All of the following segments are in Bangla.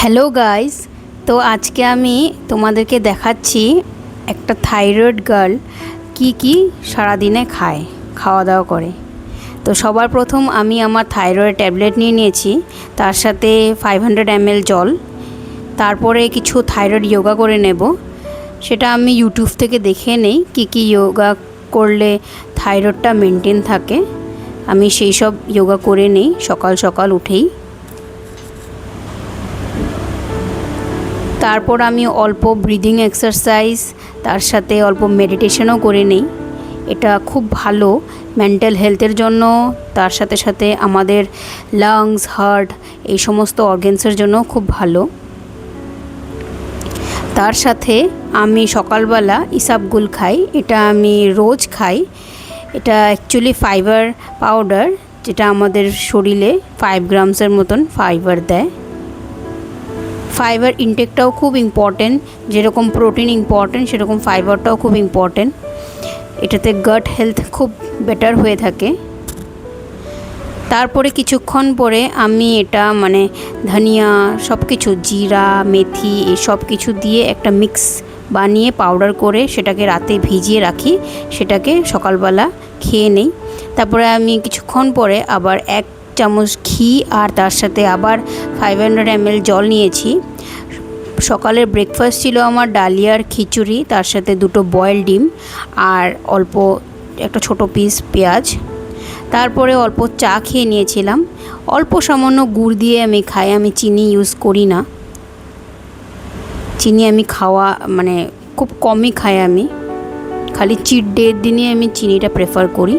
হ্যালো গাইস, তো আজকে আমি তোমাদেরকে দেখাচ্ছি একটা থাইরয়েড গার্ল কি সারাদিনে খাওয়া দাওয়া করে। তো সবার প্রথম আমি আমার থাইরয়েড ট্যাবলেট নিয়ে নিয়েছি, তার সাথে 500 ml জল। তারপরে কিছু থাইরয়েড যোগা করে নেব, সেটা আমি ইউটিউব থেকে দেখে নেই কি যোগা করলে থাইরয়েডটা মেনটেন থাকে। আমি সেই সব যোগা করে নেই সকাল সকাল উঠেই। তারপর আমি অল্প ব্রিদিং এক্সারসাইজ, তার সাথে অল্প মেডিটেশনও করে নেই। এটা খুব ভালো মেন্টাল হেলথের জন্য, তার সাথে সাথে আমাদের লাংস, হার্ট এই সমস্ত অর্গানসের জন্য খুব ভালো। তার সাথে আমি সকালবেলা ইসাবগুল খাই, এটা আমি রোজ খাই। এটা অ্যাকচুয়ালি ফাইবার পাউডার, যেটা আমাদের শরীরে 5 গ্রামসের মতন ফাইবার দেয়। ফাইবার ইনটেকটাও খুব ইম্পর্টেন্ট, যেরকম প্রোটিন ইম্পর্টেন্ট সেরকম ফাইবারটাও খুব ইম্পর্টেন্ট। এটাতে গাট হেলথ খুব বেটার হয়ে থাকে। তারপরে কিছুক্ষণ পরে আমি এটা ধনিয়া সব কিছু, জিরা, মেথি এই সব কিছু দিয়ে একটা মিক্স বানিয়ে পাউডার করে সেটাকে রাতে ভিজিয়ে রাখি, সেটাকে সকালবেলা খেয়ে নেই। তারপরে আমি কিছুক্ষণ পরে আবার 1 চামচ ঘি আর তার সাথে আবার 500 ml জল নিয়েছি। সকালের ব্রেকফাস্ট ছিল আমার ডালিয়ার খিচুড়ি, তার সাথে 2টো বয়েল ডিম আর অল্প একটা ছোট পিস পেঁয়াজ। তারপরে অল্প চা খেয়ে নিয়েছিলাম। অল্প সামান্য গুড় দিয়ে আমি খাই, আমি চিনি ইউজ করি না। চিনি আমি খুব কমই খাই, আমি খালি চিট ডের দিনে আমি চিনিটা প্রেফার করি।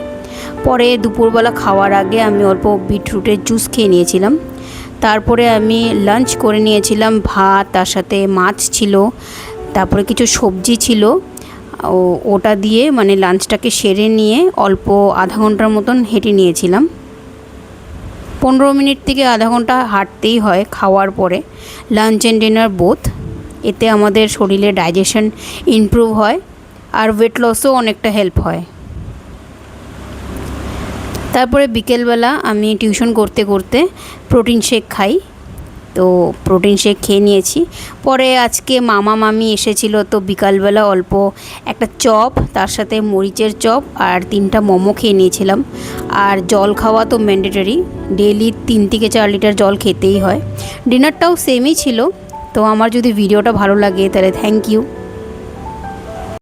পরে দুপুরবেলা খাওয়ার আগে আমি অল্প বিটরুটের জুস খেয়ে নিয়েছিলাম। তারপরে আমি লাঞ্চ করে নিয়েছিলাম, ভাত, তার সাথে মাছ ছিল, তারপরে কিছু সবজি ছিল। ওটা দিয়ে লাঞ্চটাকে সেরে নিয়ে অল্প আধা ঘন্টার মতন হেঁটে নিয়েছিলাম। 15 মিনিট থেকে আধা ঘন্টা হাঁটতেই হয় খাওয়ার পরে, লাঞ্চ অ্যান্ড ডিনার বোথ। এতে আমাদের শরীরে ডাইজেশন ইমপ্রুভ হয় আর ওয়েট লসও অনেকটা হেল্প হয়। তারপরে বিকেলবেলা আমি টিউশন করতে করতে প্রোটিন শেক খাই, তো প্রোটিন শেক খেয়ে নিয়েছি। পরে আজকে মামা মামি এসেছিল, তো বিকালবেলা অল্প একটা চপ, তার সাথে মরিচের চপ আর 3টা মোমো খেয়ে নিয়েছিলাম। আর জল খাওয়া তো ম্যান্ডেটরি, ডেইলি 3 থেকে 4 লিটার জল খেতেই হয়। ডিনারটাও সেমই ছিল। তো আমার যদি ভিডিওটা ভালো লাগে তাহলে থ্যাংক ইউ।